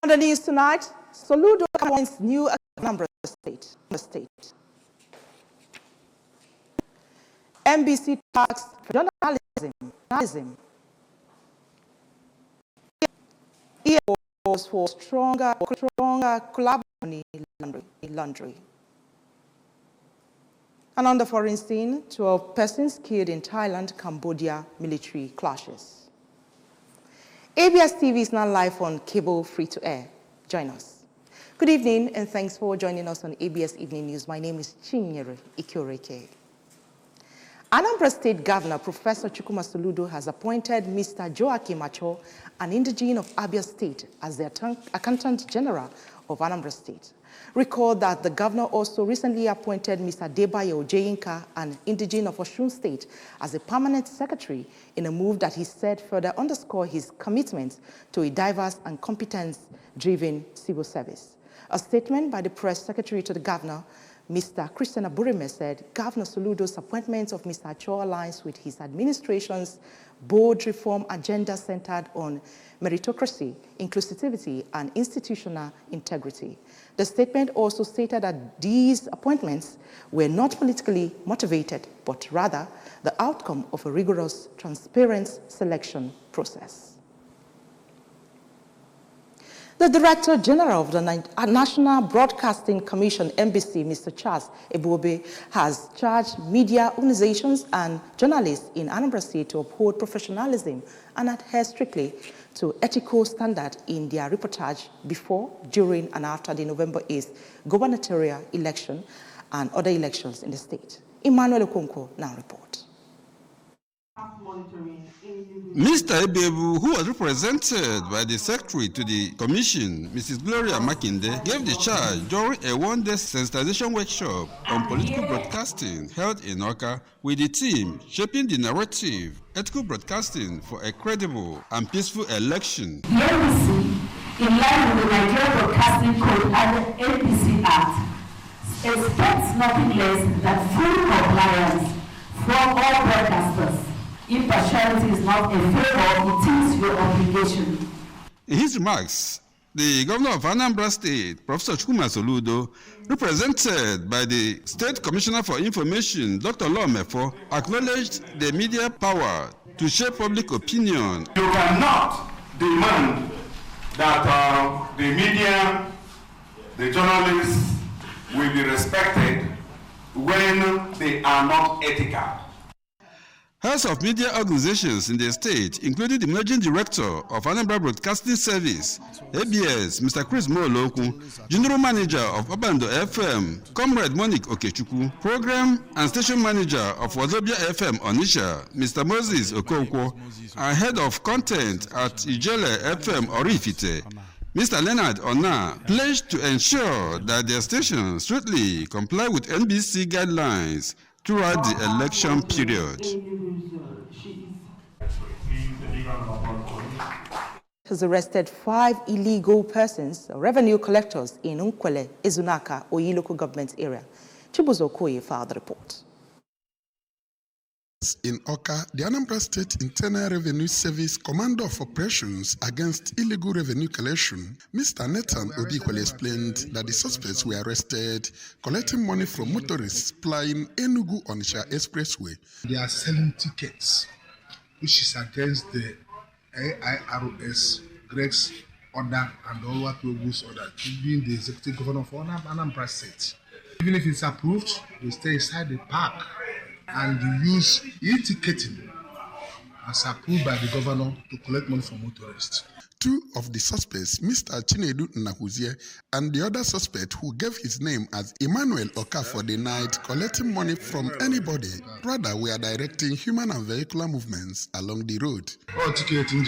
On the news tonight, Soludo appoints new Anambra State. NBC tax journalism. EA calls for stronger collaboration in laundry. And on the foreign scene, 12 persons killed in Thailand, Cambodia military clashes. ABS TV is now live on cable free-to-air. Join us. Good evening, and thanks for joining us on ABS Evening News. My name is Chinyere Ikioreke. Anambra State Governor Professor Chukwuma Soludo has appointed Mr. Joachim Acho, an indigene of Abia State, as the Accountant General of Anambra State. Recall that the governor also recently appointed Mr. Debayo Ojeyinka, an indigene of Osun State, as a permanent secretary in a move that he said further underscore his commitment to a diverse and competence-driven civil service. A statement by the press secretary to the governor, Mr. Christian Aburime, said Governor Soludo's appointment of Mr. Acho aligns with his administration's bold reform agenda centered on meritocracy, inclusivity, and institutional integrity. The statement also stated that these appointments were not politically motivated, but rather the outcome of a rigorous, transparent selection process. The Director General of the National Broadcasting Commission, NBC, Mr. Charles Ebube, has charged media organizations and journalists in Anambra State to uphold professionalism and adhere strictly to ethical standards in their reportage before, during, and after the November 8th gubernatorial election and other elections in the state. Emmanuel Okonkwo now reports. Mr. Ebebu, who was represented by the secretary to the commission, Mrs. Gloria Makinde, gave the charge during a one-day sensitization workshop on political broadcasting held in Oka with the team shaping the narrative, ethical broadcasting for a credible and peaceful election. The NBC, in line with the Nigerian Broadcasting Code and the NBC Act, expects nothing less than full compliance from all broadcasters. Impartiality is not a favor, it is your obligation. In his remarks, the governor of Anambra State, Professor Chukwuma Soludo, represented by the State Commissioner for Information, Dr. Lomefo, acknowledged the media power to shape public opinion. You cannot demand that the media, the journalists will be respected when they are not ethical. Heads of media organizations in the state, including the managing director of Anambra Broadcasting Service, ABS, Mr. Chris Moloku, general manager of Obando FM, Comrade Monique Okechukwu, program and station manager of Wazobia FM Onisha, Mr. Moses Okonkwo, and head of content at Ijele FM Orifite, Mr. Leonard Ona, pledged to ensure that their stations strictly comply with NBC guidelines throughout the election period. Has arrested 5 illegal persons, revenue collectors in Nkwele, Ezunaka, Oyi local government area. Chibuzo Okoye filed the report. In Oka, the Anambra State Internal Revenue Service Commander of Operations against Illegal Revenue Collection, Mr. Nathan Obikwele, explained that the suspects were arrested collecting money from motorists plying Enugu-Onitsha Expressway. They are selling tickets, which is against the AIROS, Greg's order, and all what Togo's order, being the executive governor of Anambra State. Even if it's approved, they stay inside the park and use e-ticketing as approved by the governor to collect money from motorists. 2 of the suspects, Mr. Chinedu Nahuzie and the other suspect who gave his name as Emmanuel Oka for the night, collecting money from anybody. Rather, we are directing human and vehicular movements along the road. Oh, ticketing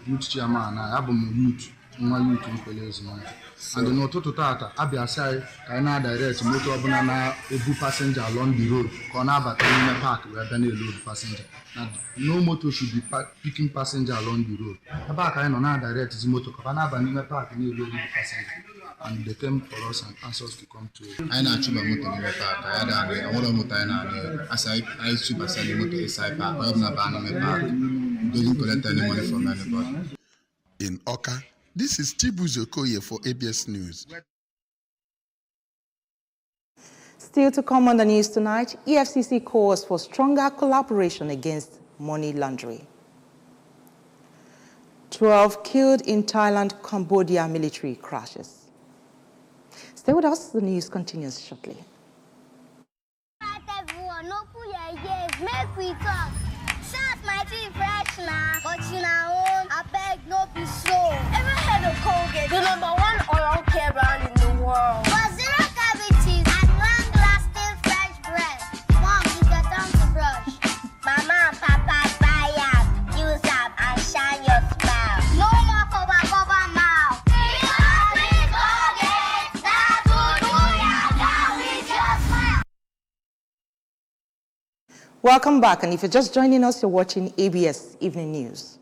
youth chairman, youth. And the noto tata Abia say can direct motor banana every passenger along the road. Corner but in the park where then load passenger. Now no motor should be picking passenger along the road. About I know direct the motor corner but in the park near load passenger. And they came for us and asked us to come to. I know chuba motor in the park. I had a lot of motor na as I chuba sell the motor inside park. I have na ban in the park. Doesn't collect any money from anybody. In Oka, This is Chibuzo Okoye for ABS News. Still to come on the news tonight, EFCC calls for stronger collaboration against money laundering. 12 killed in Thailand, Cambodia military crashes. Stay with us, the news continues shortly. Make we talk. Shots might be fresh now, but you know, I beg no be slow. Ever heard of Colgate, the #1 oral care brand in the world? For zero cavities and long-lasting fresh breath. Mom, you get down to brush. Mama and Papa buy up, use up and shine your smile. No more cover mouth. Because with Colgate, that will do ya down with your smile. Welcome back, and if you're just joining us, you're watching ABS Evening News.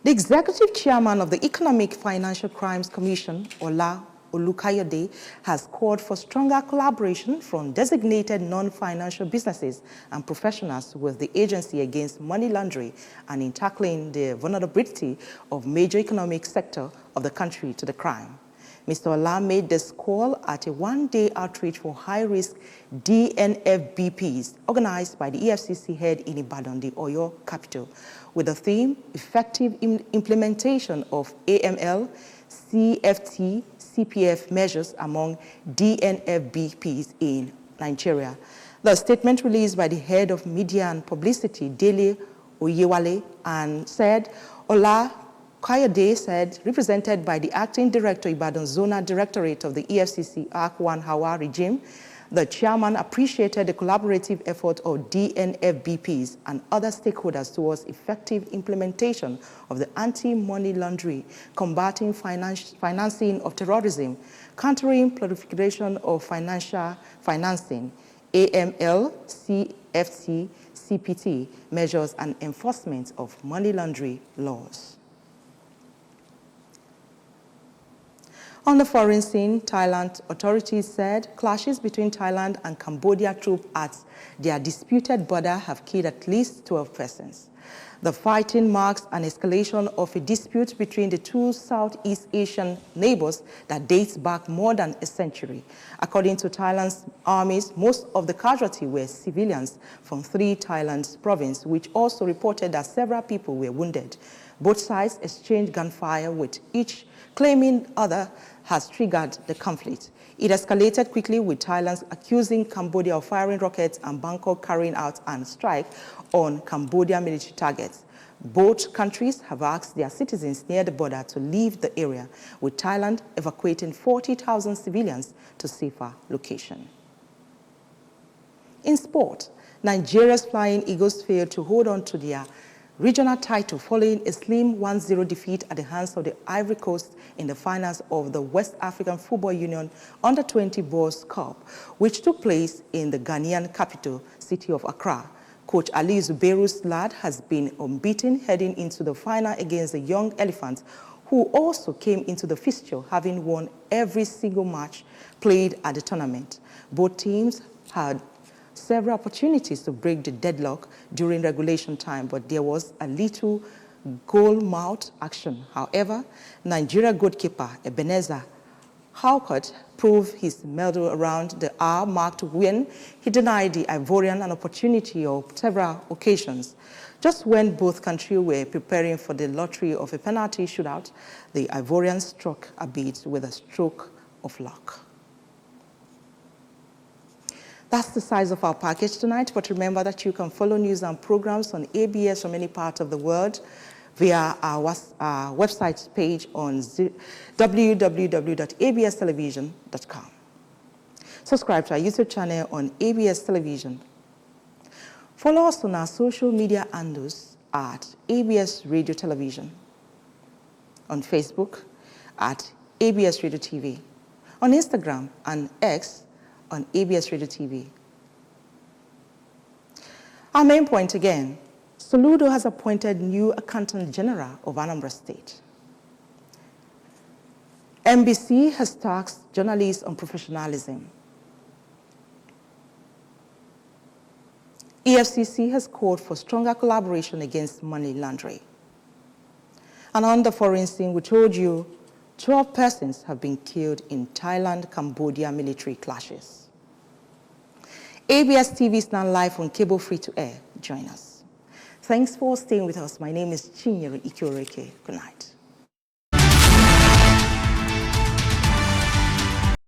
The executive chairman of the Economic Financial Crimes Commission, Ola Olukayode, has called for stronger collaboration from designated non-financial businesses and professionals with the Agency Against Money Laundering and in tackling the vulnerability of major economic sector of the country to the crime. Mr. Ola made this call at a one-day outreach for high-risk DNFBPs organized by the EFCC head in Ibadan, the Oyo capital, with the theme, Effective Implementation of AML, CFT, CPF measures among DNFBPs in Nigeria. The statement released by the head of media and publicity, Dele Oyewale, and said, Ola Kayode said, represented by the acting director, Ibadan Zonal Directorate of the EFCC, Akwan Hawa regime, the chairman appreciated the collaborative effort of DNFBPs and other stakeholders towards effective implementation of the anti-money laundering, combating financing of terrorism, countering proliferation of financial financing, AML, CFT, CPT measures, and enforcement of money laundering laws. On the foreign scene, Thailand authorities said clashes between Thailand and Cambodia troops at their disputed border have killed at least 12 persons. The fighting marks an escalation of a dispute between the two Southeast Asian neighbors that dates back more than a century. According to Thailand's armies, most of the casualties were civilians from 3 Thailand provinces, which also reported that several people were wounded. Both sides exchanged gunfire, with each claiming other has triggered the conflict. It escalated quickly, with Thailand accusing Cambodia of firing rockets and Bangkok carrying out an strike on Cambodia military targets. Both countries have asked their citizens near the border to leave the area, with Thailand evacuating 40,000 civilians to safer location. In sport, Nigeria's Flying Eagles failed to hold on to their regional title following a slim 1-0 defeat at the hands of the Ivory Coast in the finals of the West African Football Union Under-20 Boys Cup, which took place in the Ghanaian capital city of Accra. Coach Ali Zubeiru's lad has been unbeaten heading into the final against the Young Elephants, who also came into the fixture having won every single match played at the tournament. Both teams had several opportunities to break the deadlock during regulation time, but there was a little goal-mouth action. However, Nigeria goalkeeper Ebenezer Haucourt proved his medal around the hour mark to win. He denied the Ivorian an opportunity on several occasions. Just when both countries were preparing for the lottery of a penalty shootout, the Ivorian struck a beat with a stroke of luck. That's the size of our package tonight, but remember that you can follow news and programs on ABS from any part of the world via our website page on www.abstelevision.com. Subscribe to our YouTube channel on ABS Television. Follow us on our social media handles at ABS Radio Television, on Facebook at ABS Radio TV, on Instagram and X on ABS Radio TV. Our main point again, Soludo has appointed new Accountant General of Anambra State. MBC has tasked journalists on professionalism. EFCC has called for stronger collaboration against money laundering. And on the foreign scene, we told you 12 persons have been killed in Thailand-Cambodia military clashes. ABS TV is now live on cable free-to-air. Join us. Thanks for staying with us. My name is Chinyere Ikioreke. Good night.